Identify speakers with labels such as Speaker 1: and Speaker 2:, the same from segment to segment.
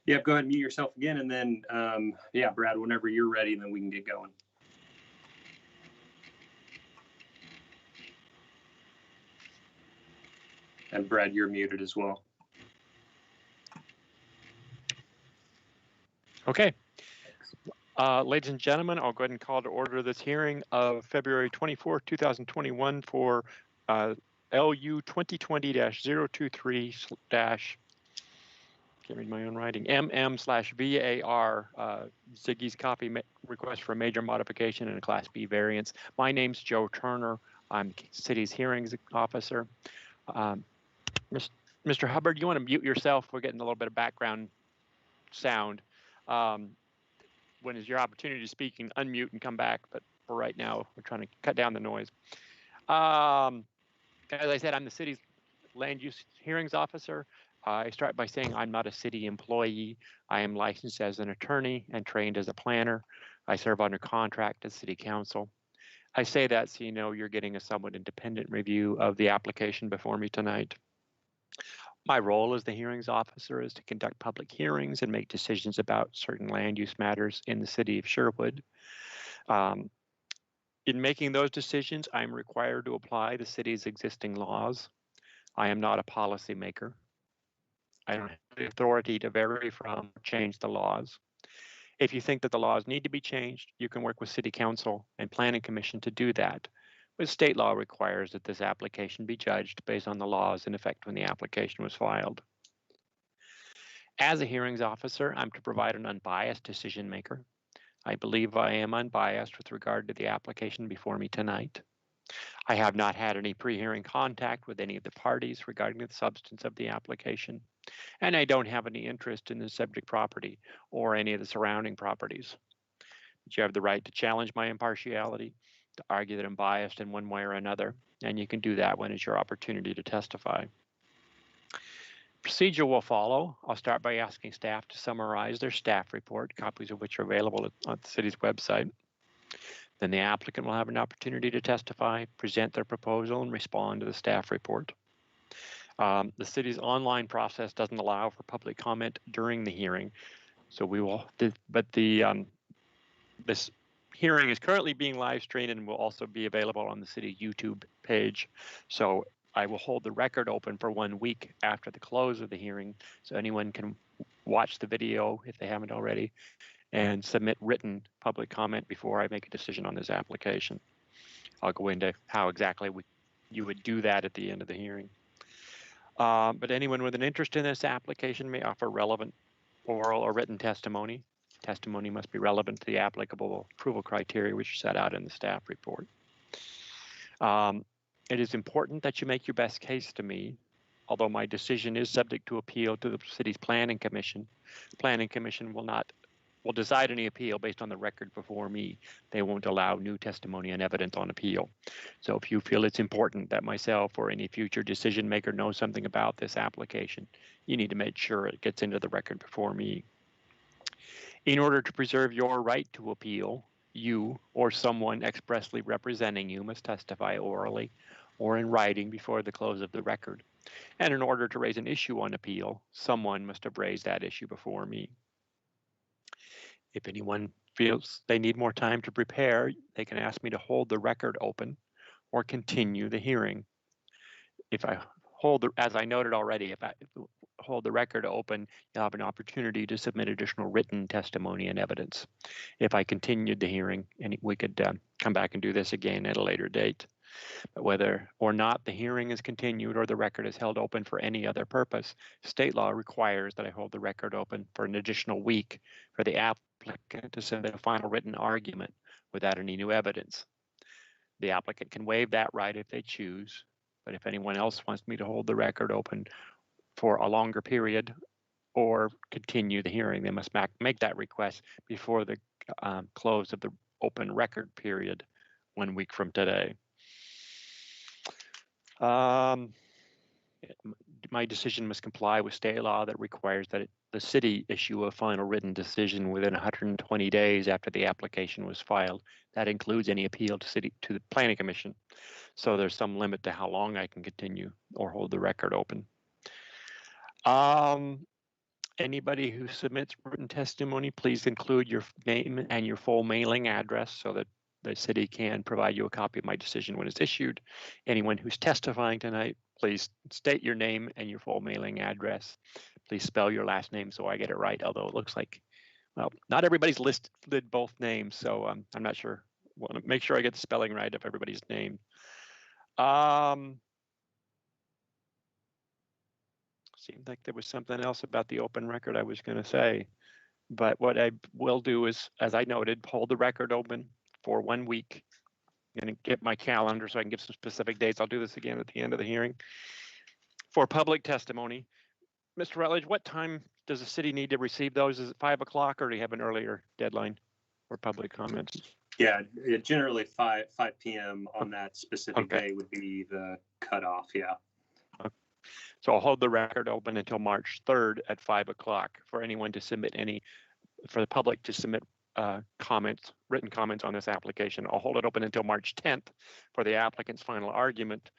Speaker 1: Yeah, go ahead and mute yourself again, and then, yeah, Brad, whenever you're ready, then we can get going. And Brad, you're muted as well.
Speaker 2: Okay. Ladies and gentlemen, I'll go ahead and call to order this hearing of February 24, 2021 for LU 2020-023 can't read my own writing, MM/VAR, Ziggy's Coffee request for a major modification and a Class B variance. My name's Joe Turner. I'm the city's hearings officer. Mr. Hubbard, you want to mute yourself? We're getting a little bit of background sound. When is your opportunity to speak, and unmute and come back, but for right now, we're trying to cut down the noise. As I said, I'm the city's land use hearings officer. I start by saying I'm not a city employee. I am licensed as an attorney and trained as a planner. I serve under contract as city council. I say that so you know you're getting a somewhat independent review of the application before me tonight. My role as the hearings officer is to conduct public hearings and make decisions about certain land use matters in the city of Sherwood. In making those decisions, I'm required to apply the city's existing laws. I am not a policymaker. I don't have the authority to vary from or change the laws. If you think that the laws need to be changed, you can work with City Council and Planning Commission to do that. But state law requires that this application be judged based on the laws in effect when the application was filed. As a hearings officer, I'm to provide an unbiased decision maker. I believe I am unbiased with regard to the application before me tonight. I have not had any pre-hearing contact with any of the parties regarding the substance of the application, and I don't have any interest in the subject property or any of the surrounding properties. But you have the right to challenge my impartiality, to argue that I'm biased in one way or another, and you can do that when it's your opportunity to testify. Procedure will follow. I'll start by asking staff to summarize their staff report, copies of which are available on the city's website. Then the applicant will have an opportunity to testify, present their proposal, and respond to the staff report. The city's online process doesn't allow for public comment during the hearing, so we will. This hearing is currently being live streamed and will also be available on the city YouTube page. So I will hold the record open for 1 week after the close of the hearing, so anyone can watch the video if they haven't already, and submit written public comment before I make a decision on this application. I'll go into how exactly you would do that at the end of the hearing. But anyone with an interest in this application may offer relevant oral or written testimony. Testimony must be relevant to the applicable approval criteria which are set out in the staff report. It is important that you make your best case to me, although my decision is subject to appeal to the city's planning commission. The planning commission will decide any appeal based on the record before me. They won't allow new testimony and evidence on appeal. So if you feel it's important that myself or any future decision maker knows something about this application, you need to make sure it gets into the record before me. In order to preserve your right to appeal, you or someone expressly representing you must testify orally or in writing before the close of the record. And in order to raise an issue on appeal, someone must have raised that issue before me. If anyone feels they need more time to prepare, they can ask me to hold the record open or continue the hearing. If I hold, as I noted already, if I hold the record open, you'll have an opportunity to submit additional written testimony and evidence. If I continued the hearing, and we could come back and do this again at a later date. But whether or not the hearing is continued or the record is held open for any other purpose, state law requires that I hold the record open for an additional week for the applicant to submit a final written argument without any new evidence. The applicant can waive that right if they choose, but if anyone else wants me to hold the record open for a longer period or continue the hearing, they must make that request before the close of the open record period 1 week from today. My decision must comply with state law that requires that the city issue a final written decision within 120 days after the application was filed. That includes any appeal to the planning commission. So there's some limit to how long I can continue or hold the record open. Anybody who submits written testimony, please include your name and your full mailing address so that the city can provide you a copy of my decision when it's issued. Anyone who's testifying tonight, please state your name and your full mailing address. Please spell your last name so I get it right, although it looks like, well, not everybody's listed both names, so I'm not sure. Want to make sure I get the spelling right of everybody's name. Seemed like there was something else about the open record I was going to say. But what I will do is, as I noted, hold the record open for 1 week. I'm going to get my calendar so I can give some specific dates. I'll do this again at the end of the hearing. For public testimony, Mr. Rutledge, what time does the city need to receive those? Is it 5 o'clock, or do you have an earlier deadline for public comments?
Speaker 1: Yeah, generally 5 p.m. on that specific day would be the cutoff. Yeah.
Speaker 2: So I'll hold the record open until March 3rd at 5 o'clock for anyone to submit for the public to submit written comments on this application. I'll hold it open until March 10th for the applicant's final argument,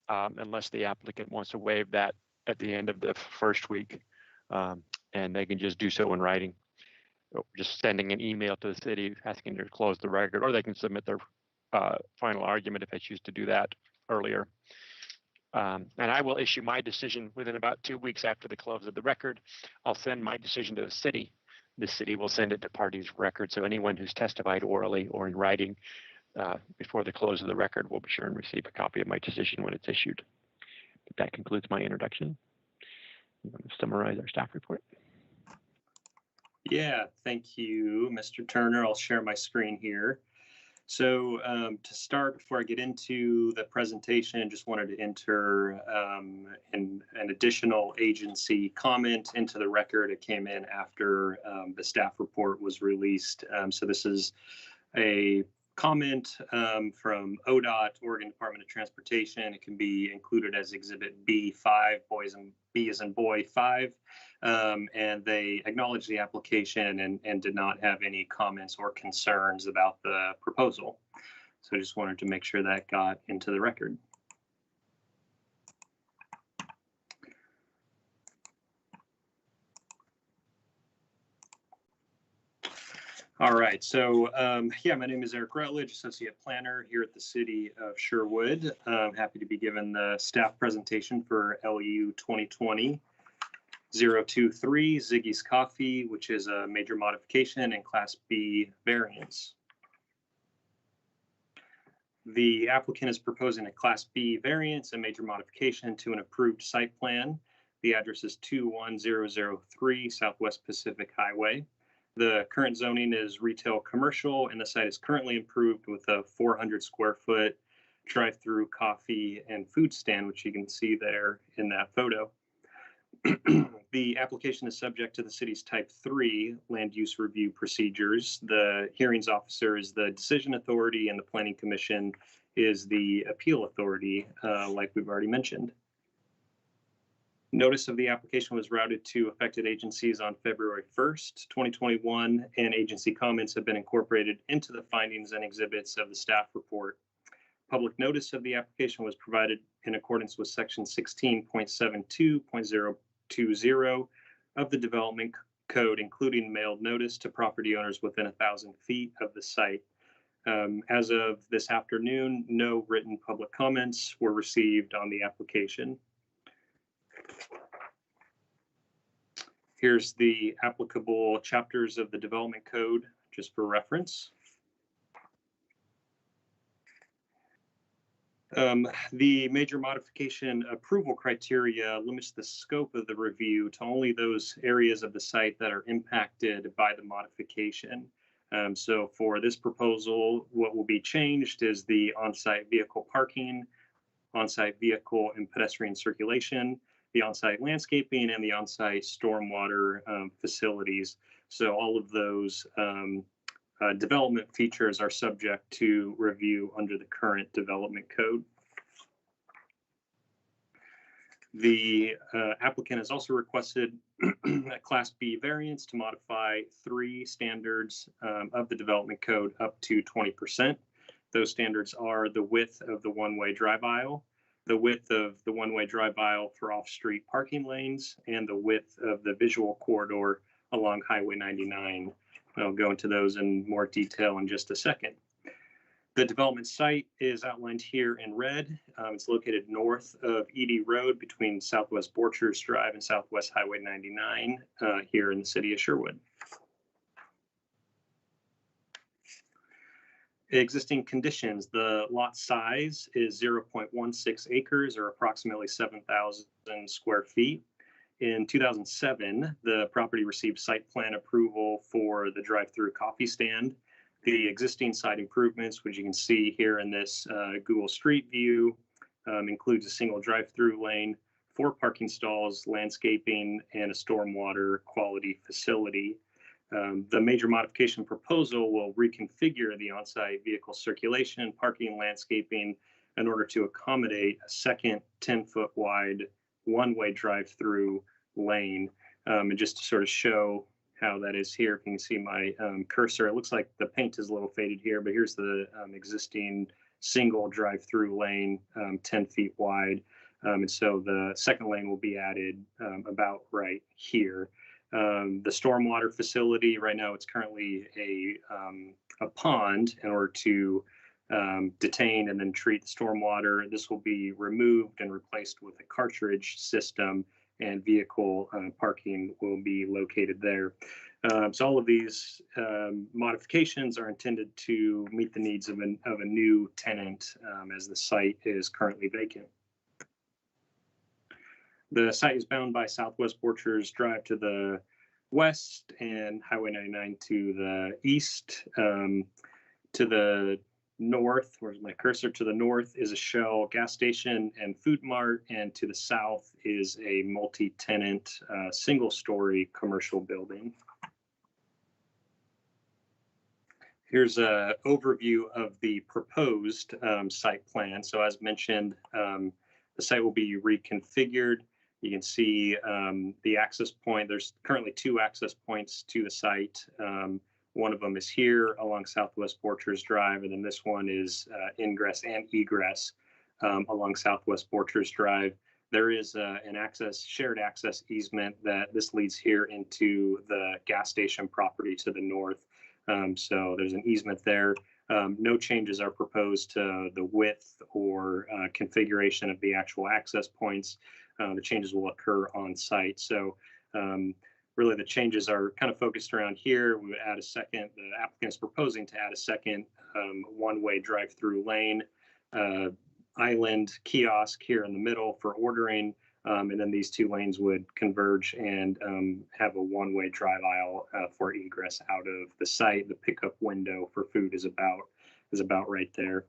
Speaker 2: unless the applicant wants to waive that at the end of the first week, and they can just do so in writing, just sending an email to the city asking to close the record, or they can submit their final argument if they choose to do that earlier. And I will issue my decision within about 2 weeks after the close of the record. I'll send my decision to the city. The city will send it to parties' record. So anyone who's testified orally or in writing before the close of the record will be sure and receive a copy of my decision when it's issued. That concludes my introduction. I'm going to summarize our staff report.
Speaker 1: Yeah, thank you, Mr. Turner. I'll share my screen here. So to start, before I get into the presentation, just wanted to enter an additional agency comment into the record. It came in after the staff report was released. So this is a comment from ODOT, Oregon Department of Transportation. It can be included as Exhibit B5, B as in boy 5. And they acknowledged the application and did not have any comments or concerns about the proposal. So I just wanted to make sure that got into the record. All right, so yeah, my name is Eric Rutledge, Associate Planner here at the City of Sherwood. Happy to be given the staff presentation for LU 2020-023 Ziggy's Coffee, which is a major modification and Class B variance. The applicant is proposing a Class B variance, a major modification to an approved site plan. The address is 21003 Southwest Pacific Highway. The current zoning is retail commercial, and the site is currently improved with a 400 square foot drive-through coffee and food stand, which you can see there in that photo. The application is subject to the city's Type 3 land use review procedures. The hearings officer is the decision authority, and the Planning Commission is the appeal authority, like we've already mentioned. Notice of the application was routed to affected agencies on February 1st, 2021, and agency comments have been incorporated into the findings and exhibits of the staff report. Public notice of the application was provided in accordance with Section 16.72.020 of the Development Code, including mailed notice to property owners within 1,000 feet of the site. As of this afternoon, no written public comments were received on the application. Here's the applicable chapters of the Development Code, just for reference. The major modification approval criteria limits the scope of the review to only those areas of the site that are impacted by the modification. So for this proposal, what will be changed is the on-site vehicle parking, on-site vehicle and pedestrian circulation, the on-site landscaping, and the on-site stormwater facilities. So all of those development features are subject to review under the current Development Code. The applicant has also requested a Class B variance to modify 3 standards of the Development Code up to 20%. Those standards are the width of the one-way drive aisle, the width of the one-way drive aisle for off-street parking lanes, and the width of the visual corridor along Highway 99. I'll go into those in more detail in just a second. The development site is outlined here in red. It's located north of Edie Road between Southwest Borchers Drive and Southwest Highway 99 here in the city of Sherwood. Existing conditions, the lot size is 0.16 acres or approximately 7,000 square feet. In 2007, the property received site plan approval for the drive-through coffee stand. The existing site improvements, which you can see here in this Google Street View, includes a single drive-through lane, 4 parking stalls, landscaping, and a stormwater quality facility. The major modification proposal will reconfigure the on-site vehicle circulation, parking, landscaping in order to accommodate a second 10-foot wide one-way drive-through lane. And just to sort of show how that is here, if you can see my cursor, it looks like the paint is a little faded here, but here's the existing single drive-through lane, 10 feet wide. And so the second lane will be added about right here. The stormwater facility, right now it's currently a pond in order to detain and then treat the stormwater. This will be removed and replaced with a cartridge system, and vehicle parking will be located there. So all of these modifications are intended to meet the needs of a new tenant as the site is currently vacant. The site is bound by Southwest Borchers Drive to the west and Highway 99 to the east. To the north, where's my cursor? To the north is a Shell gas station and food mart, and to the south is a multi-tenant single-story commercial building. Here's an overview of the proposed site plan. So as mentioned, the site will be reconfigured. You can see the access point. There's currently 2 access points to the site. One of them is here along Southwest Borchers Drive, and then this one is ingress and egress along Southwest Borchers Drive. There is an shared access easement that this leads here into the gas station property to the north. So there's an easement there. No changes are proposed to the width or configuration of the actual access points. The changes will occur on site. So really the changes are kind of focused around here. We would add a second, the applicant is proposing to add a second one-way drive-through lane, island kiosk here in the middle for ordering. And then these 2 lanes would converge and have a one-way drive aisle for egress out of the site. The pickup window for food is about right there.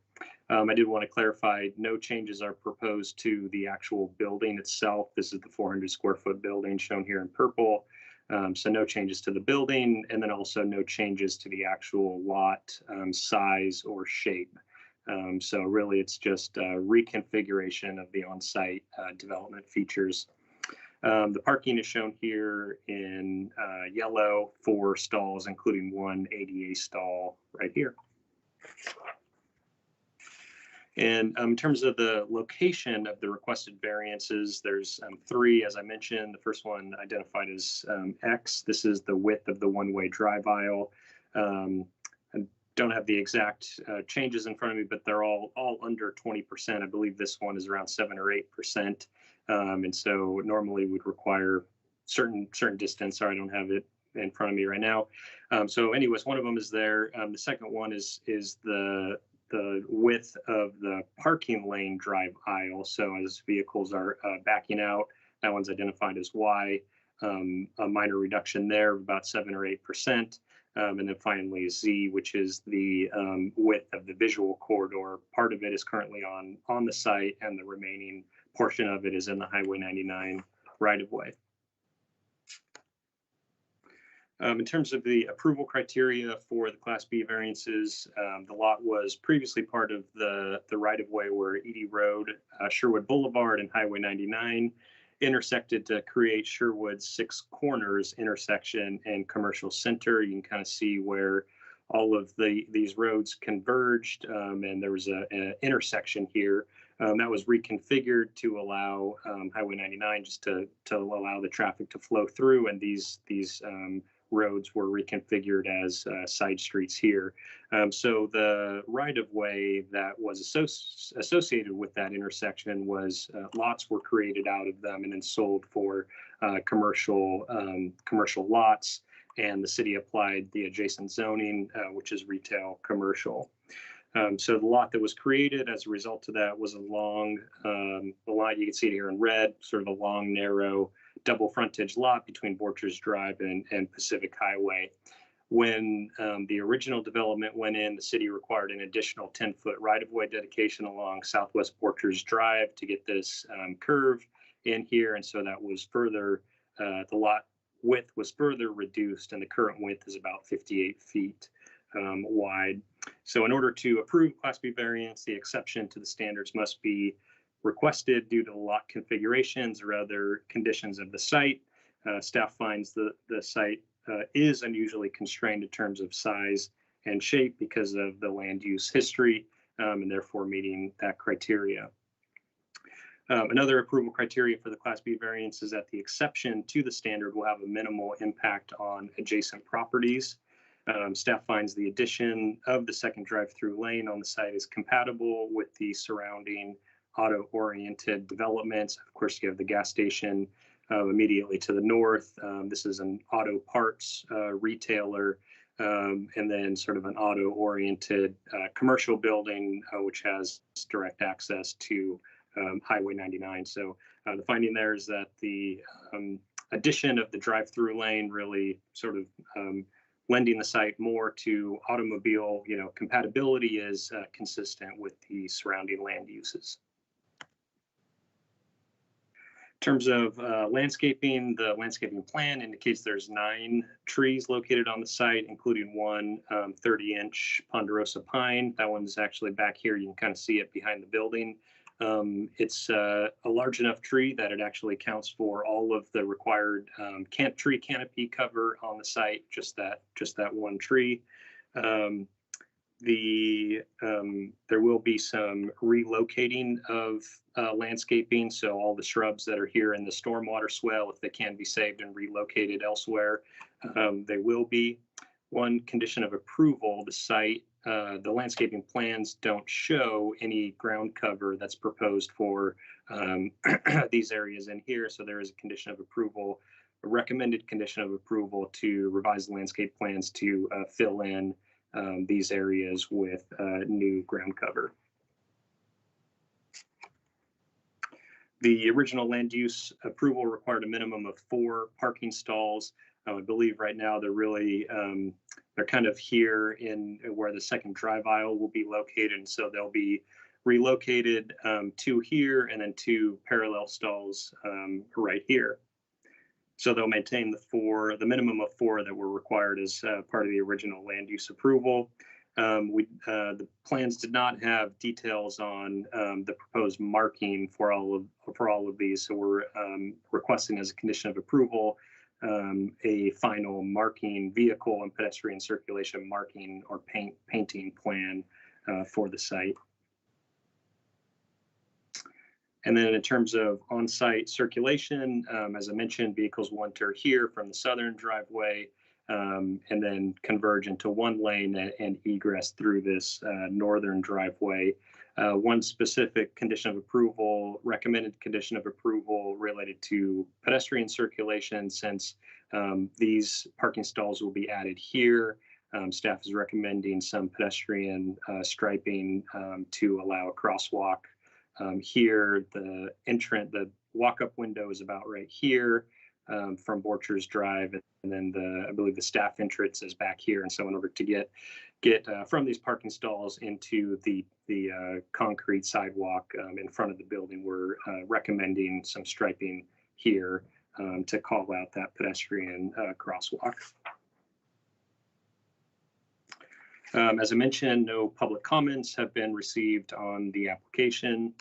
Speaker 1: I did want to clarify, no changes are proposed to the actual building itself. This is the 400 square foot building shown here in purple. So no changes to the building, and then also no changes to the actual lot size or shape. So really it's just a reconfiguration of the on-site development features. The parking is shown here in yellow, 4 stalls, including 1 ADA stall right here. And in terms of the location of the requested variances, there's 3, as I mentioned. The first one identified as X. This is the width of the one-way drive aisle. I don't have the exact changes in front of me, but they're all under 20%. I believe this one is around 7 or 8%. And so normally would require certain distance. Sorry, I don't have it in front of me right now. So anyways, one of them is there. The second one is the width of the parking lane drive aisle. So as vehicles are backing out, that one's identified as Y. A minor reduction there of about 7 or 8%. And then finally Z, which is the width of the visual corridor. Part of it is currently on the site, and the remaining portion of it is in the Highway 99 right-of-way. In terms of the approval criteria for the Class B variances, the lot was previously part of the right-of-way where Edie Road, Sherwood Boulevard, and Highway 99 intersected to create Sherwood's 6 Corners intersection and commercial center. You can kind of see where all of these roads converged, and there was an intersection here. That was reconfigured to allow Highway 99 just to allow the traffic to flow through, and these roads were reconfigured as side streets here. So the right-of-way that was associated with that intersection was lots were created out of them and then sold for commercial lots, and the city applied the adjacent zoning, which is retail commercial. So the lot that was created as a result of that was a long, the lot you can see it here in red, sort of a long, narrow, double frontage lot between Borchers Drive and Pacific Highway. When the original development went in, the city required an additional 10-foot right-of-way dedication along Southwest Borchers Drive to get this curve in here, and so that was further, the lot width was further reduced, and the current width is about 58 feet wide. So in order to approve Class B variance, the exception to the standards must be requested due to the lot configurations or other conditions of the site. Staff finds the site is unusually constrained in terms of size and shape because of the land use history, and therefore meeting that criteria. Another approval criteria for the Class B variance is that the exception to the standard will have a minimal impact on adjacent properties. Staff finds the addition of the second drive-through lane on the site is compatible with the surrounding auto-oriented developments. Of course, you have the gas station immediately to the north. This is an auto parts retailer, and then sort of an auto-oriented commercial building, which has direct access to Highway 99. So the finding there is that the addition of the drive-through lane really sort of lending the site more to automobile, compatibility is consistent with the surrounding land uses. In terms of landscaping, the landscaping plan indicates there's 9 trees located on the site, including one 30-inch ponderosa pine. That one's actually back here. You can kind of see it behind the building. It's a large enough tree that it actually counts for all of the required tree canopy cover on the site, just that one tree. There will be some relocating of landscaping, so all the shrubs that are here in the stormwater swale, if they can be saved and relocated elsewhere, they will be. One condition of approval, the site, the landscaping plans don't show any ground cover that's proposed for these areas in here, so there is a condition of approval, a recommended condition of approval to revise the landscape plans to fill in these areas with new ground cover. The original land use approval required a minimum of 4 parking stalls. I believe right now they're really, they're kind of here in where the second drive aisle will be located. And so they'll be relocated 2 here and then 2 parallel stalls right here. So they'll maintain the minimum of 4 that were required as part of the original land use approval. The plans did not have details on the proposed marking for all of these. So we're requesting as a condition of approval a final marking, vehicle and pedestrian circulation marking or painting plan for the site. And then in terms of on-site circulation, as I mentioned, vehicles will enter here from the southern driveway and then converge into one lane and egress through this northern driveway. One specific condition of approval, recommended condition of approval related to pedestrian circulation, since these parking stalls will be added here. Staff is recommending some pedestrian striping to allow a crosswalk. Here, the walk-up window is about right here from Borchers Drive, and then I believe the staff entrance is back here. And so in order to get from these parking stalls into the concrete sidewalk in front of the building, we're recommending some striping here to call out that pedestrian crosswalk. As I mentioned, no public comments have been received on the application.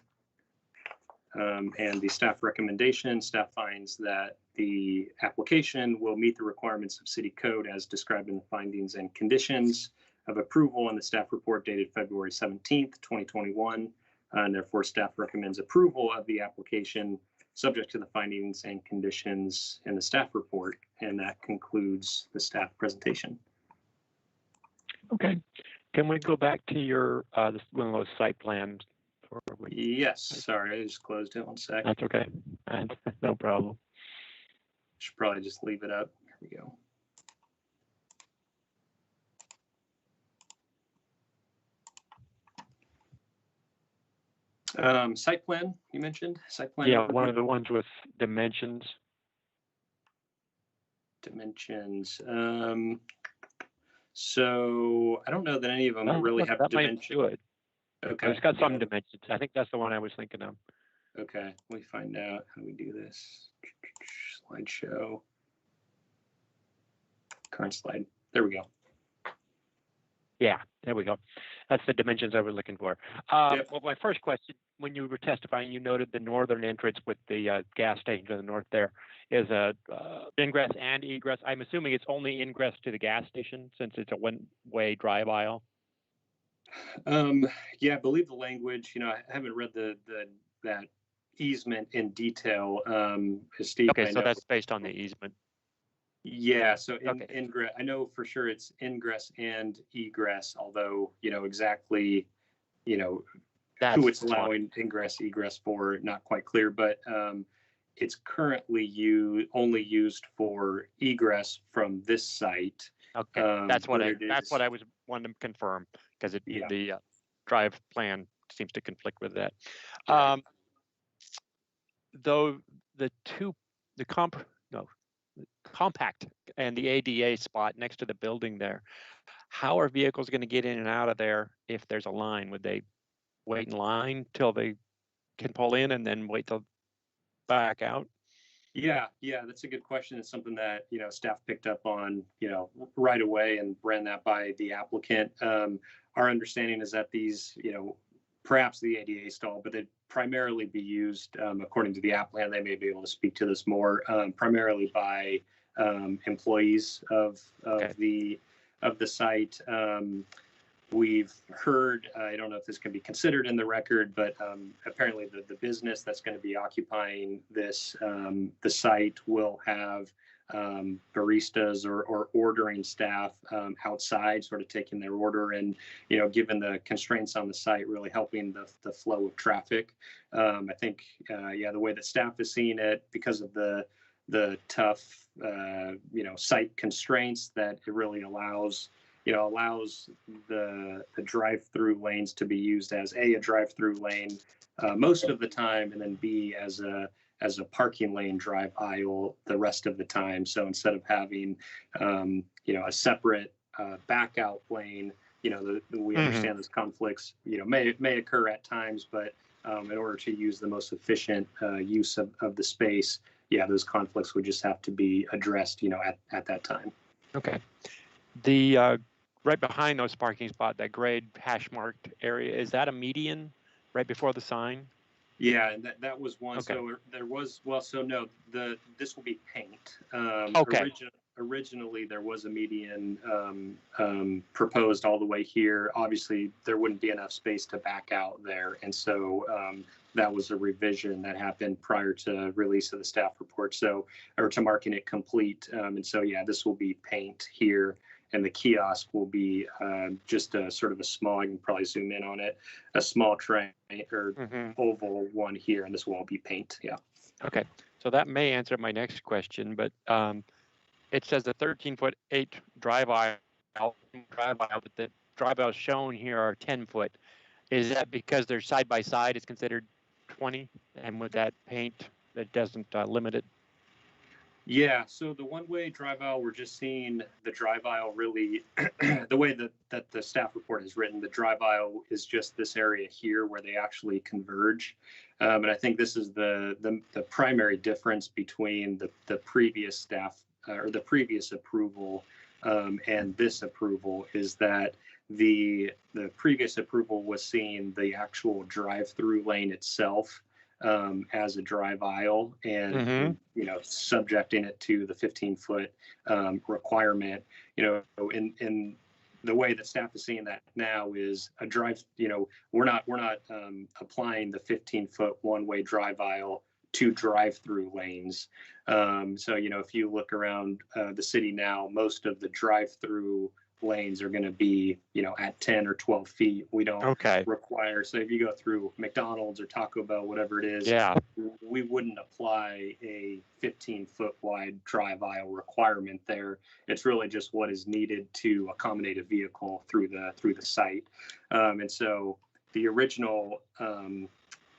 Speaker 1: And the staff recommendation, staff finds that the application will meet the requirements of city code as described in the findings and conditions of approval in the staff report dated February 17th, 2021. and therefore staff recommends approval of the application subject to the findings and conditions in the staff report. And that concludes the staff presentation.
Speaker 3: Okay. Can we go back to your one of those site plans?
Speaker 1: Yes. Sorry, I just closed it. 1 sec.
Speaker 3: That's okay. No problem.
Speaker 1: Should probably just leave it up. Here we go. Site plan, you mentioned? Site plan?
Speaker 3: Yeah, one of the ones with dimensions.
Speaker 1: Dimensions. So I don't know that any of them really have dimensions.
Speaker 3: Good.
Speaker 1: Okay.
Speaker 3: It's got some dimensions. I think that's the one I was thinking of.
Speaker 1: Okay, let me find out how do we do this. Slideshow. Current slide. There we go.
Speaker 3: Yeah, there we go. That's the dimensions I was looking for.
Speaker 1: Yep.
Speaker 3: Well, my first question, when you were testifying, you noted the northern entrance with the gas station to the north there is a ingress and egress. I'm assuming it's only ingress to the gas station since it's a one-way drive aisle.
Speaker 1: Yeah, I believe the language, I haven't read that easement in detail. Steve,
Speaker 2: okay, so that's based on the easement.
Speaker 1: Yeah, so ingress, I know for sure it's ingress and egress, although, exactly,
Speaker 2: That's
Speaker 1: who it's allowing ingress, egress for, not quite clear, but it's currently only used for egress from this site.
Speaker 2: Okay, that's what I was wanting to confirm because the drive plan seems to conflict with that.
Speaker 1: Right.
Speaker 2: Though the compact and the ADA spot next to the building there, how are vehicles going to get in and out of there if there's a line? Would they wait in line till they can pull in and then wait to back out?
Speaker 1: Yeah, that's a good question. It's something that, staff picked up on, right away and ran that by the applicant. Our understanding is that these, perhaps the ADA stall, but they'd primarily be used, according to the applicant, they may be able to speak to this more, primarily by employees of the site. We've heard, I don't know if this can be considered in the record, but apparently the business that's going to be occupying this, the site will have baristas or ordering staff outside, sort of taking their order and, given the constraints on the site, really helping the flow of traffic. I think, the way that staff is seeing it, because of the tough, site constraints, that it really allows the drive-through lanes to be used as a drive-through lane most of the time, and then B as a parking lane drive aisle the rest of the time. So instead of having a separate back out lane, we understand those conflicts may occur at times, but in order to use the most efficient use of the space, those conflicts would just have to be addressed at that time.
Speaker 2: Okay. The right behind those parking spots, that grade hash marked area, is that a median right before the sign?
Speaker 1: Yeah, and that was one.
Speaker 2: Okay.
Speaker 1: So there was, this will be paint.
Speaker 2: Okay.
Speaker 1: Originally, there was a median proposed all the way here. Obviously, there wouldn't be enough space to back out there. And so that was a revision that happened prior to release of the staff report. Or to marking it complete. And so, this will be paint here. And the kiosk will be just a sort of a small, I can probably zoom in on it, a small tray or oval one here, and this will all be paint. Yeah.
Speaker 2: Okay. So that may answer my next question, but it says the 13-foot-8 drive aisle, but the drive aisles shown here are 10-foot. Is that because they're side by side, it's considered 20? And with that paint, that doesn't limit it?
Speaker 1: Yeah, so the one-way drive aisle, we're just seeing the drive aisle really, the way that the staff report is written, the drive aisle is just this area here where they actually converge. And I think this is the primary difference between the previous staff or the previous approval and this approval is that the previous approval was seeing the actual drive-through lane itself as a drive aisle and, subjecting it to the 15-foot requirement, in the way that staff is seeing that now is a drive, we're not applying the 15-foot one-way drive aisle to drive-through lanes. So, if you look around the city now, most of the drive-through lanes are going to be, at 10 or 12 feet. We don't require, so if you go through McDonald's or Taco Bell, whatever it is, we wouldn't apply a 15-foot wide drive aisle requirement there. It's really just what is needed to accommodate a vehicle through the site. And so the original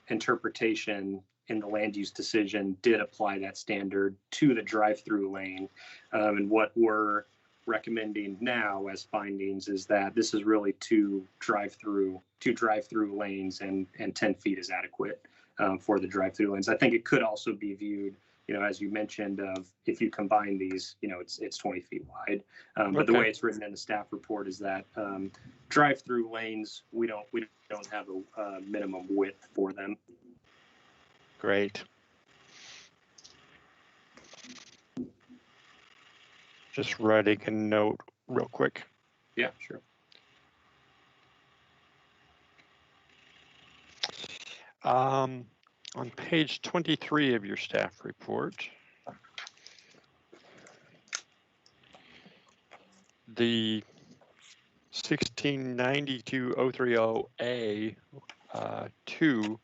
Speaker 1: interpretation in the land use decision did apply that standard to the drive-through lane. And what we're recommending now as findings is that this is really two drive-through lanes, and 10 feet is adequate for the drive-through lanes. I think it could also be viewed, as you mentioned, of if you combine these, it's 20 feet wide. But the way it's written in the staff report is that drive-through lanes, we don't have a minimum width for them.
Speaker 2: Great. Just writing a note real quick.
Speaker 1: Yeah, sure.
Speaker 2: On page 23 of your staff report, the 1692-030A 2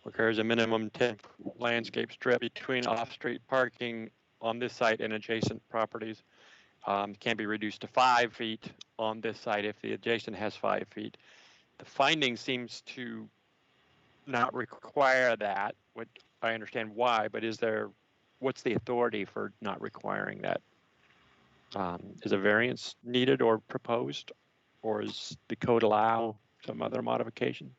Speaker 2: requires a minimum 10 landscape strip between off-street parking on this site and adjacent properties. Can be reduced to 5 feet on this site if the adjacent has 5 feet. The finding seems to not require that. What I understand why, but what's the authority for not requiring that? Is a variance needed or proposed, or does the code allow some other modification?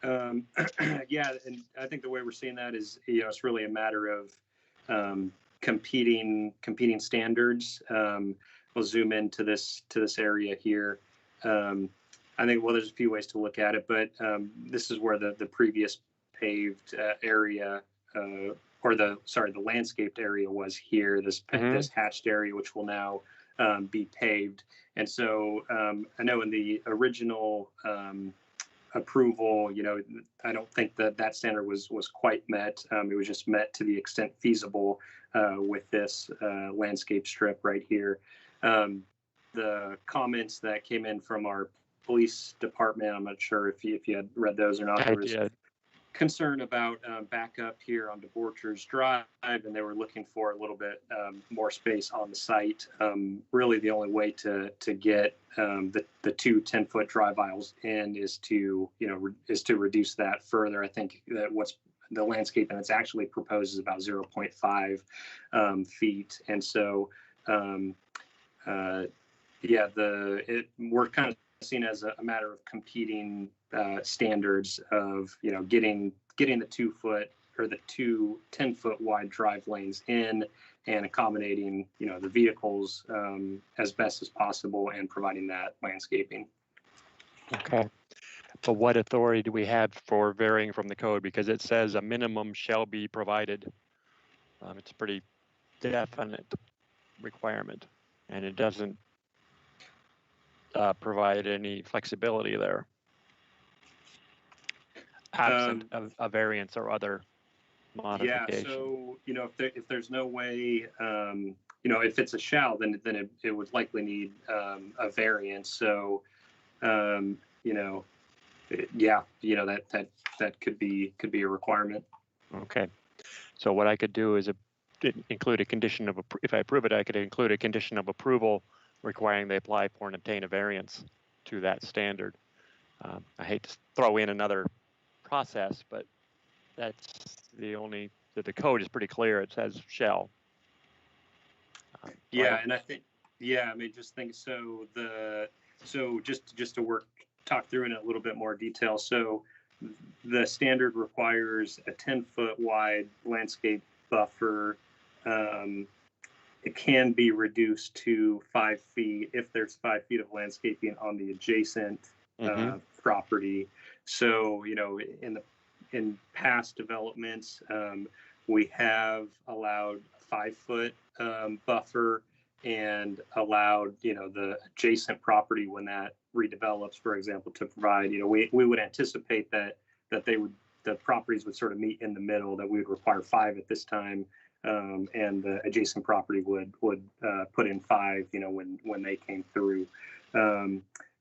Speaker 1: Yeah, and I think the way we're seeing that is, it's really a matter of competing standards. We'll zoom into this area here. I think, there's a few ways to look at it, but this is where the previous paved area, or the landscaped area was here. This hatched area, which will now be paved. And so I know in the original approval, I don't think that standard was quite met. It was just met to the extent feasible with this landscape strip right here. The comments that came in from our police department, I'm not sure if you had read those or not. There was concern about backup here on DeBorchers Drive, and they were looking for a little bit more space on the site. Really, the only way to get the two 10-foot drive aisles in is to reduce that further. I think that what's the landscape and it's actually proposed is about 0.5 feet, and so we're kind of seen as a matter of competing standards of getting the 2 foot or the two 10-foot wide drive lanes in and accommodating the vehicles as best as possible and providing that landscaping.
Speaker 2: Okay. But what authority do we have for varying from the code? Because it says a minimum shall be provided. It's a pretty definite requirement, and it doesn't provide any flexibility there, absent of a variance or other modification.
Speaker 1: Yeah, so if there's no way, if it's a shall, then it would likely need a variance. So that could be a requirement.
Speaker 2: Okay, so what I could do is include a condition of if I approve it, I could include a condition of approval requiring they apply for and obtain a variance to that standard. I hate to throw in another process, but that's the code is pretty clear. It says shall.
Speaker 1: And I think, just think just to talk through in a little bit more detail. So the standard requires a 10-foot wide landscape buffer. It can be reduced to 5 feet if there's 5 feet of landscaping on the adjacent property. So, in past developments, we have allowed a 5-foot buffer and a allowed, the adjacent property when that redevelops, for example, to provide, we would anticipate that the properties would sort of meet in the middle, that we would require 5 at this time. And the adjacent property would put in 5, when they came through.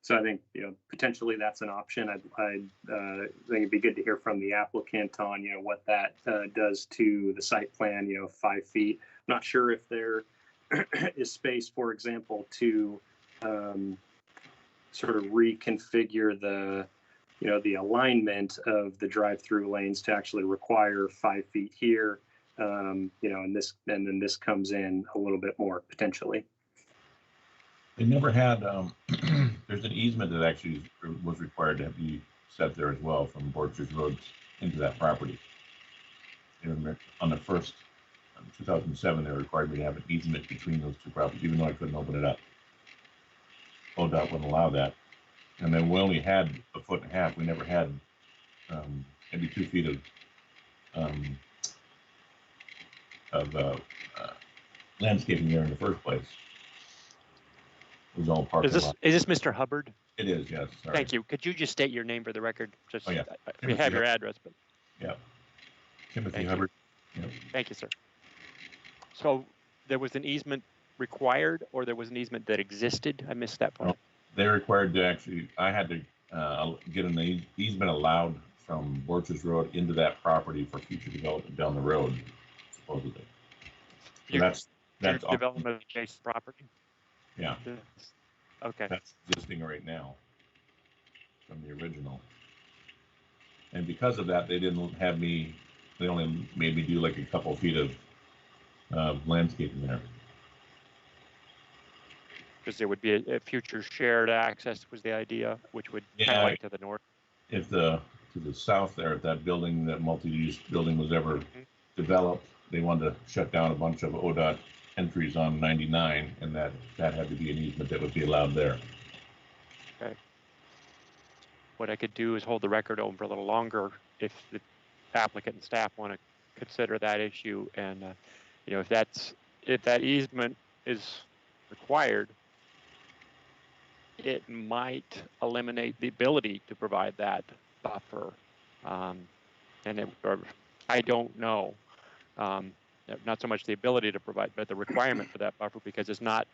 Speaker 1: So I think, potentially that's an option. I think it'd be good to hear from the applicant on, what that does to the site plan, 5 feet. I'm not sure if there is space, for example, to sort of reconfigure the alignment of the drive-through lanes to actually require 5 feet here, and then this comes in a little bit more potentially.
Speaker 4: They never had, there's an easement that actually was required to be set there as well from Borchers Road into that property. On the first, 2007, they required me to have an easement between those 2 properties, even though I couldn't open it up. ODOT wouldn't allow that. And then we only had 1.5 feet. We never had maybe 2 feet of landscaping there in the first place. It was all parking lot.
Speaker 2: Is this Mr. Hubbard?
Speaker 4: It is, yes. Sorry.
Speaker 2: Thank you. Could you just state your name for the record? Just,
Speaker 4: oh, yeah.
Speaker 2: We have your address, but.
Speaker 4: Yeah. Timothy Hubbard.
Speaker 2: Yeah. Thank you, sir. So there was an easement required, or there was an easement that existed? I missed that part.
Speaker 4: No, they required to actually, I had to get an easement allowed from Borchers Road into that property for future development down the road, supposedly. So that's
Speaker 2: development of adjacent property.
Speaker 4: Yeah.
Speaker 2: Okay.
Speaker 4: That's existing right now from the original. And because of that, they didn't have me, they only made me do like a couple feet of landscaping there.
Speaker 2: Because there would be a future shared access was the idea, which would kind of like to the north.
Speaker 4: If to the south there, if that building, that multi-use building was ever developed, they wanted to shut down a bunch of ODOT entries on 99, and that had to be an easement that would be allowed there.
Speaker 2: Okay. What I could do is hold the record open for a little longer if the applicant and staff want to consider that issue, and if that easement is required, it might eliminate the ability to provide that buffer, I don't know. Not so much the ability to provide, but the requirement for that buffer, because it's not,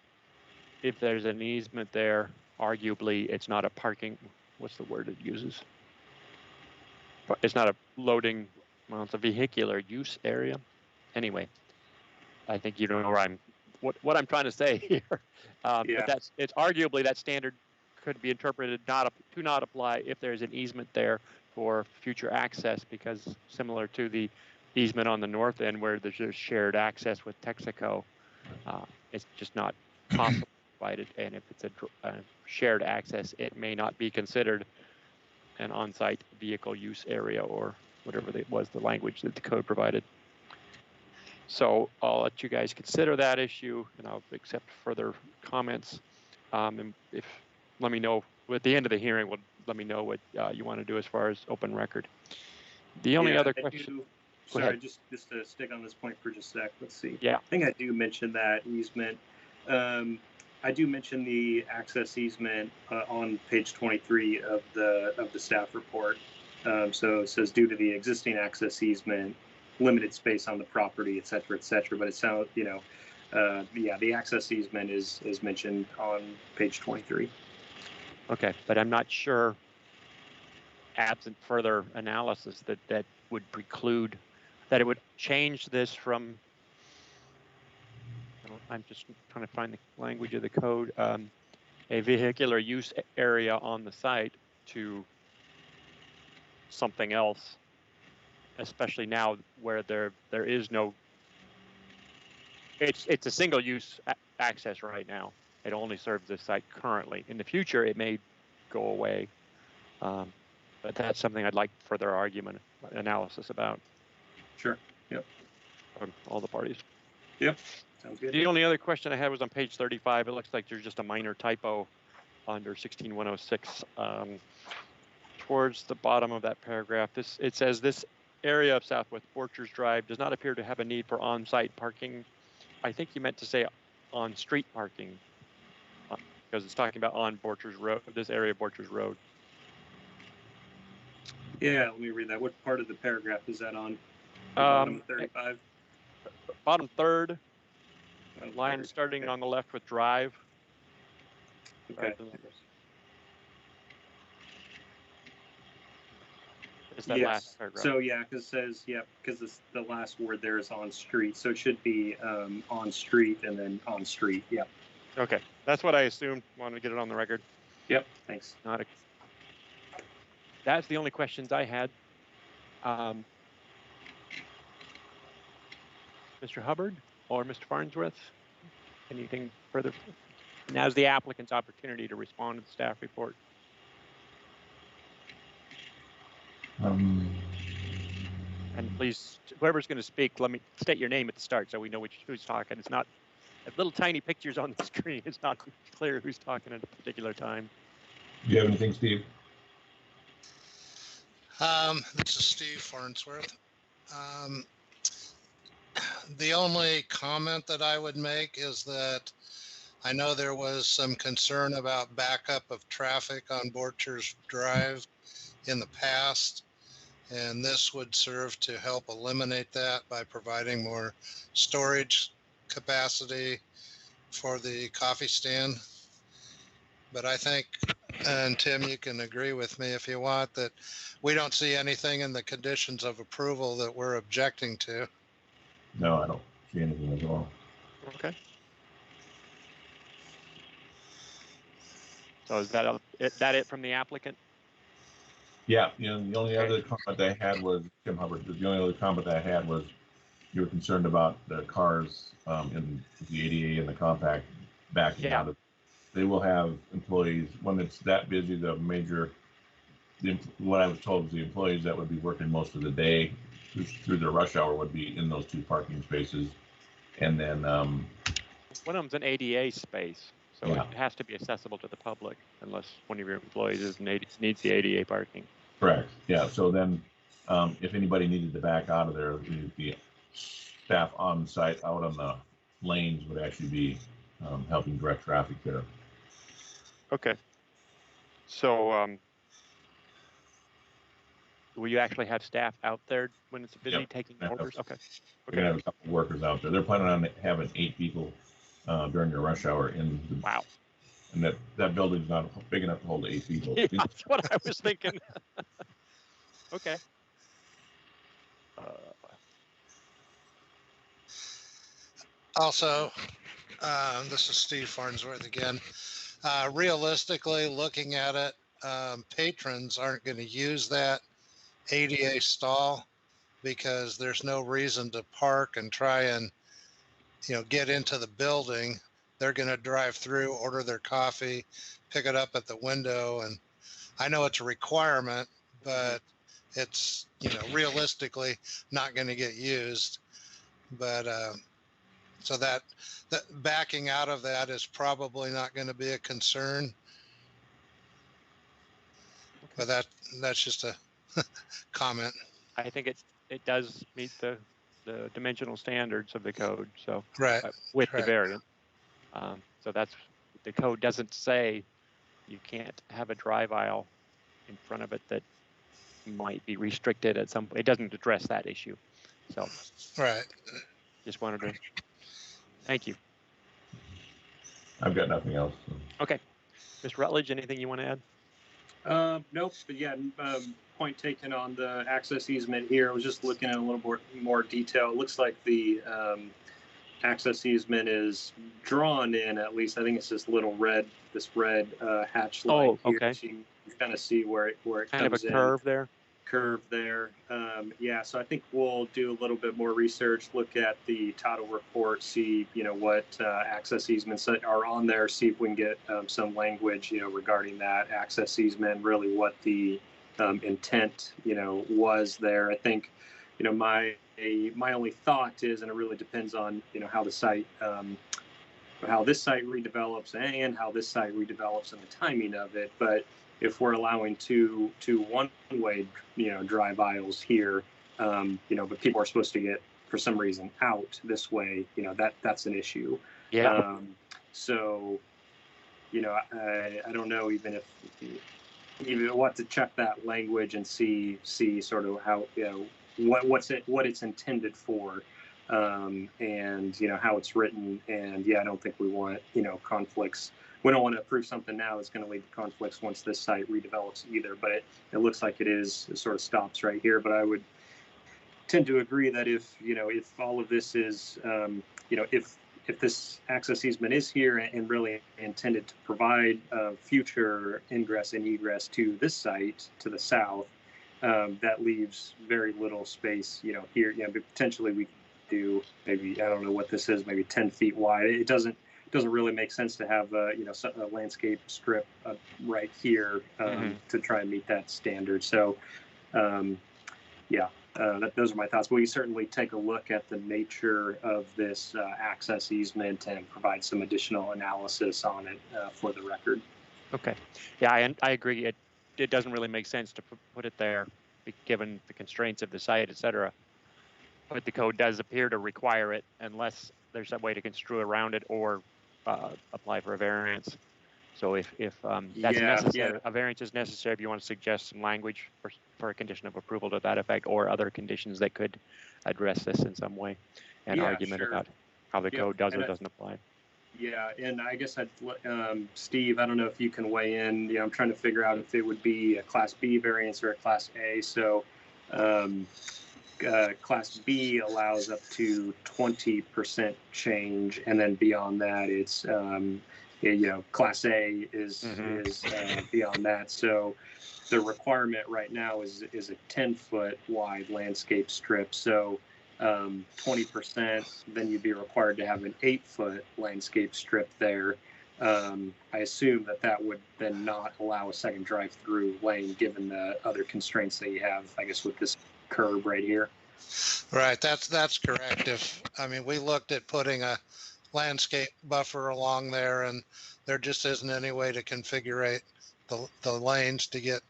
Speaker 2: if there's an easement there, arguably it's not a parking, what's the word it uses? It's not a loading, well, it's a vehicular use area. Anyway, I think you know where what I'm trying to say here.
Speaker 1: Yeah.
Speaker 2: But it's arguably that standard could be interpreted to not apply if there's an easement there for future access, because similar to the easement on the north end where there's just shared access with Texaco, it's just not possible provided. And if it's a shared access, it may not be considered an on-site vehicle use area, or whatever it was the language that the code provided. So I'll let you guys consider that issue, and I'll accept further comments. And let me know at the end of the hearing. Let me know what you want to do as far as open record. The only other question.
Speaker 1: Sorry, just to stick on this point for just a sec. Let's see.
Speaker 2: Yeah.
Speaker 1: I think I do mention that easement. I do mention the access easement on page 23 of the staff report. So it says, due to the existing access easement, limited space on the property, et cetera, et cetera. But it sounds, the access easement is mentioned on page 23.
Speaker 2: Okay, but I'm not sure, absent further analysis, that would preclude, that it would change this from, I'm just trying to find the language of the code, a vehicular use area on the site to something else, especially now where there is no, it's a single use access right now. It only serves this site currently. In the future, it may go away, but that's something I'd like further argument, analysis about.
Speaker 1: Sure. Yep.
Speaker 2: From all the parties.
Speaker 1: Yep. Sounds good.
Speaker 2: The only other question I had was on page 35. It looks like there's just a minor typo under 16106. Towards the bottom of that paragraph, it says this area of Southwest Orchards Drive does not appear to have a need for on-site parking. I think you meant to say on-street parking. because it's talking about on Borchers Road, this area of Borchers Road.
Speaker 1: Yeah, let me read that. What part of the paragraph is that on? Bottom 35?
Speaker 2: Bottom third,
Speaker 1: Bottom
Speaker 2: line
Speaker 1: third.
Speaker 2: starting
Speaker 1: Okay.
Speaker 2: on the left with drive.
Speaker 1: Okay.
Speaker 2: It's that
Speaker 1: Yes.
Speaker 2: last paragraph.
Speaker 1: So yeah, because it says, yeah, because the last word there is on street. So it should be on street and then on street. Yep.
Speaker 2: Okay, that's what I assumed. Wanted to get it on the record.
Speaker 1: Yep. Thanks.
Speaker 2: Not a, that's the only questions I had. Mr. Hubbard or Mr. Farnsworth, anything further? Now's the applicant's opportunity to respond to the staff report. And please, whoever's going to speak, let me state your name at the start so we know who's talking. It's not little tiny pictures on the screen. It's not clear who's talking at a particular time.
Speaker 4: Do you have anything, Steve?
Speaker 5: This is Steve Farnsworth. The only comment that I would make is that I know there was some concern about backup of traffic on Borchers Drive in the past, and this would serve to help eliminate that by providing more storage capacity for the coffee stand. But I think, and Tim, you can agree with me if you want, that we don't see anything in the conditions of approval that we're objecting to.
Speaker 4: No, I don't see anything at all.
Speaker 2: Okay. So is that it from the applicant?
Speaker 4: Yeah, the only other comment I had was, Tim Hubbard, the only other comment I had was you were concerned about the cars in the ADA and the compact backing out of. They will have employees, when it's that busy, what I was told is the employees that would be working most of the day through their rush hour would be in those 2 parking spaces. And then
Speaker 2: one of them's an ADA space, so
Speaker 4: yeah.
Speaker 2: It has to be accessible to the public unless one of your employees needs the ADA parking.
Speaker 4: Correct. Yeah. So then, if anybody needed to back out of there, the staff on site out on the lanes would actually be helping direct traffic there.
Speaker 2: Okay. So, will you actually have staff out there when it's busy taking orders? Okay.
Speaker 4: We're gonna have a couple of workers out there. They're planning on having 8 people during their rush hour in the.
Speaker 2: Wow.
Speaker 4: And that building's not big enough to hold 8 people.
Speaker 2: Yeah, that's what I was thinking. Okay.
Speaker 5: Also, this is Steve Farnsworth again. Realistically, looking at it, patrons aren't going to use that ADA stall because there's no reason to park and try and, get into the building. They're going to drive through, order their coffee, pick it up at the window. And I know it's a requirement, but it's, realistically not going to get used. But so that backing out of that is probably not going to be a concern. But that's just a comment.
Speaker 2: I think it does meet the dimensional standards of the code. So
Speaker 5: right,
Speaker 2: with the variant. So that's, the code doesn't say you can't have a drive aisle in front of it that might be restricted at some point. It doesn't address that issue. So
Speaker 5: right.
Speaker 2: Just wanted to, thank you.
Speaker 4: I've got nothing else. So.
Speaker 2: Okay. Mr. Rutledge, anything you want to add?
Speaker 1: Nope, but yeah, point taken on the access easement here. I was just looking at a little more detail. It looks like the access easement is drawn in, at least I think it's this red hatch line here.
Speaker 2: Okay.
Speaker 1: So you kind of see where it
Speaker 2: kind of a curve there.
Speaker 1: Yeah, so I think we'll do a little bit more research, look at the title report, see what access easements are on there, see if we can get some language regarding that access easement, really what the intent was there. I think my only thought is, and it really depends on how the site how this site redevelops and how this site redevelops and the timing of it, but if we're allowing two one-way, drive aisles here, but people are supposed to get, for some reason, out this way, that's an issue.
Speaker 2: Yeah.
Speaker 1: So I don't know even if we'll have to check that language and see sort of how, what it's intended for, and how it's written. And I don't think we want conflicts. We don't want to approve something now that's going to lead to conflicts once this site redevelops either. But it looks like it sort of stops right here. But I would tend to agree that if all of this is if this access easement is here and really intended to provide future ingress and egress to this site to the south, that leaves very little space, here. But potentially we could do maybe, I don't know what this is, maybe 10 feet wide. It doesn't really make sense to have a landscape strip right here to try and meet that standard. So, those are my thoughts. We certainly take a look at the nature of this access easement and provide some additional analysis on it for the record.
Speaker 2: Okay. Yeah, I agree. It doesn't really make sense to put it there, given the constraints of the site, et cetera. But the code does appear to require it unless there's a way to construe around it or apply for a variance. So if that's necessary, a variance is necessary if you want to suggest some language for a condition of approval to that effect, or other conditions that could address this in some way, an argument about how the code does or doesn't apply.
Speaker 1: Yeah, and I guess Steve, I don't know if you can weigh in. I'm trying to figure out if it would be a Class B variance or a Class A. So Class B allows up to 20% change, and then beyond that, it's Class A is beyond that. So the requirement right now is a 10-foot wide landscape strip. So 20%, then you'd be required to have an 8-foot landscape strip there. I assume that would then not allow a second drive-through lane, given the other constraints that you have, I guess, with this curb right here.
Speaker 5: Right, that's correct. We looked at putting a landscape buffer along there, and there just isn't any way to configure the lanes to get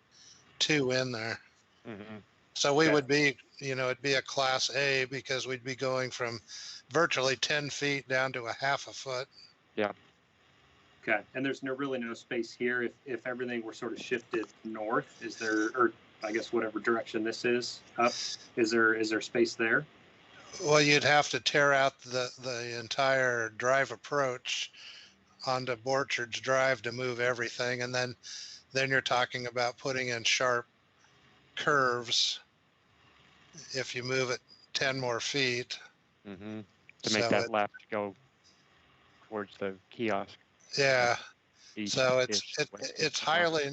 Speaker 5: two in there.
Speaker 2: Mm-hmm.
Speaker 5: So we would be, it'd be a Class A, because we'd be going from virtually 10 feet down to a half a foot.
Speaker 2: Yeah.
Speaker 1: Okay, and there's really no space here if everything were sort of shifted north. Is there, or I guess whatever direction this is up, is there space there?
Speaker 5: Well, you'd have to tear out the entire drive approach onto Borchard's Drive to move everything, and then you're talking about putting in sharp curves if you move it 10 more feet.
Speaker 2: Mm-hmm. To make that left go towards the kiosk.
Speaker 5: Yeah. So it's highly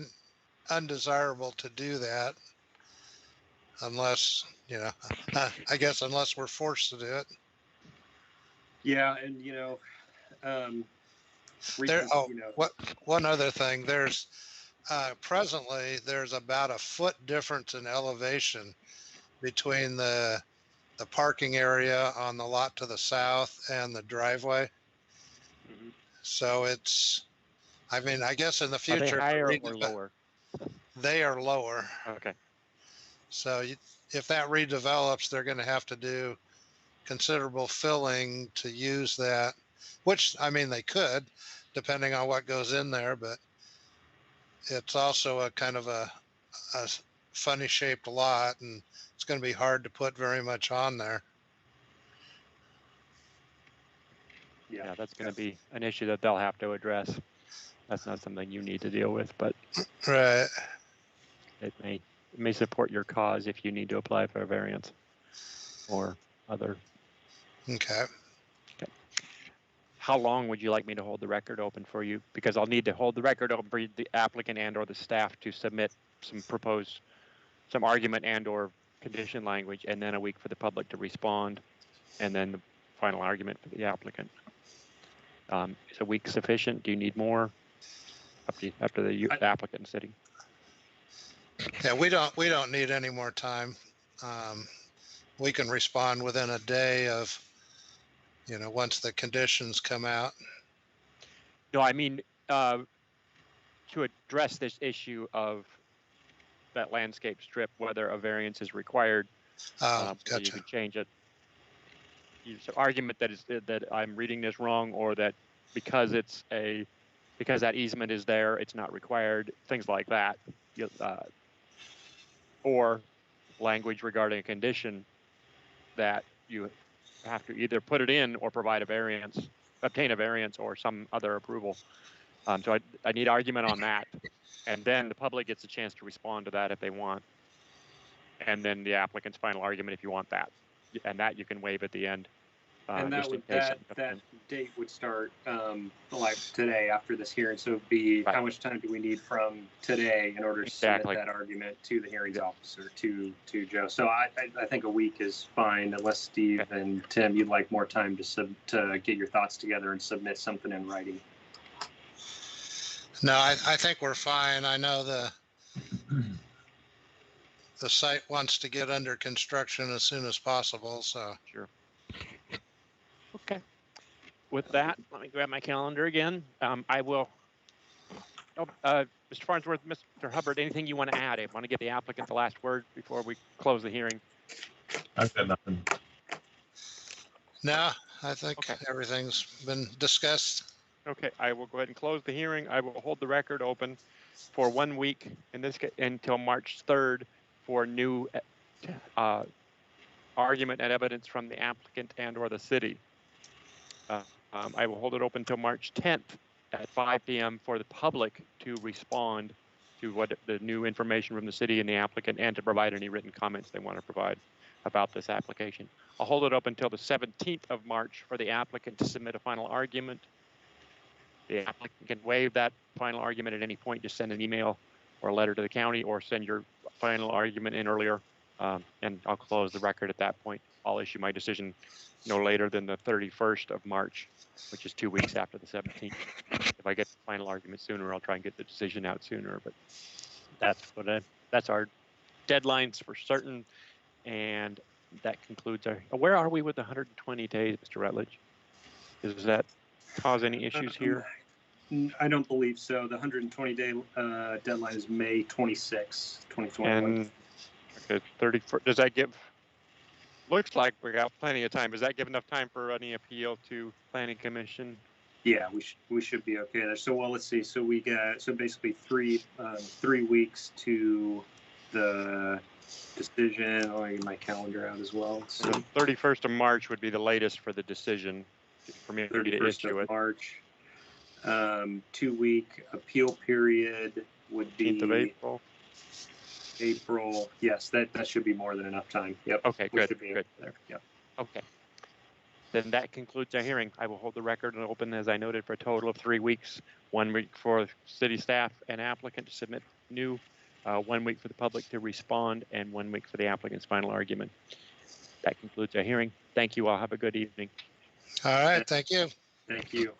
Speaker 5: undesirable to do that, unless I guess unless we're forced to do it.
Speaker 1: Yeah, and
Speaker 5: one other thing, there's presently there's about a foot difference in elevation between the parking area on the lot to the south and the driveway.
Speaker 1: Mm-hmm.
Speaker 5: So it's, I guess in the future,
Speaker 2: are they higher or lower?
Speaker 5: They are lower.
Speaker 2: Okay.
Speaker 5: So if that redevelops, they're going to have to do considerable filling to use that, which they could, depending on what goes in there, but it's also a kind of a funny shaped lot, and it's going to be hard to put very much on there.
Speaker 2: Yeah, that's going to be an issue that they'll have to address. That's not something you need to deal with, but
Speaker 5: right.
Speaker 2: It may support your cause if you need to apply for a variance or other.
Speaker 5: Okay.
Speaker 2: How long would you like me to hold the record open for you? Because I'll need to hold the record open for the applicant and or the staff to submit some argument and or condition language, and then a week for the public to respond, and then the final argument for the applicant. Is a week sufficient? Do you need more after the applicant sitting?
Speaker 5: Yeah, we don't need any more time. We can respond within a day of, once the conditions come out.
Speaker 2: No, I mean, to address this issue of that landscape strip, whether a variance is required,
Speaker 5: Gotcha.
Speaker 2: so you can change it. So argument that I'm reading this wrong, or that because it's a because that easement is there, it's not required, things like that. Or language regarding a condition that you have to either put it in or provide a variance, obtain a variance or some other approval. So I need argument on that. And then the public gets a chance to respond to that if they want. And then the applicant's final argument if you want that. And that you can waive at the end.
Speaker 1: And
Speaker 2: just in
Speaker 1: that
Speaker 2: case
Speaker 1: that
Speaker 2: something comes
Speaker 1: that
Speaker 2: in.
Speaker 1: date would start like today after this hearing. So it'd be
Speaker 2: Right.
Speaker 1: how much time do we need from today in order to
Speaker 2: Exactly.
Speaker 1: submit that argument to the hearings officer, to Joe? So I think a week is fine, unless Steve
Speaker 2: Okay.
Speaker 1: and Tim, you'd like more time to get your thoughts together and submit something in writing.
Speaker 5: No, I think we're fine. I know the site wants to get under construction as soon as possible, so.
Speaker 2: Sure. Okay. With that, let me grab my calendar again. I will. Mr. Farnsworth, Mr. Hubbard, anything you want to add? I want to give the applicant the last word before we close the hearing.
Speaker 4: I've got nothing.
Speaker 5: No, I think
Speaker 2: Okay.
Speaker 5: everything's been discussed.
Speaker 2: Okay, I will go ahead and close the hearing. I will hold the record open for 1 week in this until March 3rd for new argument and evidence from the applicant and/or the city. I will hold it open until March 10th at 5 p.m. for the public to respond to what the new information from the city and the applicant, and to provide any written comments they want to provide about this application. I'll hold it up until the 17th of March for the applicant to submit a final argument. The applicant can waive that final argument at any point. Just send an email or a letter to the county, or send your final argument in earlier, and I'll close the record at that point. I'll issue my decision no later than the 31st of March, which is 2 weeks after the 17th. If I get the final argument sooner, I'll try and get the decision out sooner. But that's our deadlines for certain, and that concludes our. Where are we with the 120 days, Mr. Rutledge? Does that cause any issues here?
Speaker 1: I don't believe so. The 120-day deadline is May 26, 2021.
Speaker 2: And okay, 34. Does that give? Looks like we got plenty of time. Does that give enough time for any appeal to Planning Commission?
Speaker 1: Yeah, we should be okay there. So let's see. So we got basically 3 weeks to the decision. I'll get my calendar out as well. So
Speaker 2: the 31st of March would be the latest for the decision for me to
Speaker 1: 31st
Speaker 2: issue
Speaker 1: of
Speaker 2: it.
Speaker 1: March. 2-week appeal period would be
Speaker 2: 18th of April.
Speaker 1: April. Yes, that should be more than enough time. Yep.
Speaker 2: Okay,
Speaker 1: We
Speaker 2: good.
Speaker 1: should be
Speaker 2: Good.
Speaker 1: there. Yep.
Speaker 2: Okay. Then that concludes our hearing. I will hold the record open, as I noted, for a total of 3 weeks. 1 week for city staff and applicant to submit new, 1 week for the public to respond, and 1 week for the applicant's final argument. That concludes our hearing. Thank you all. Have a good evening.
Speaker 5: All right, thank you.
Speaker 1: Thank you.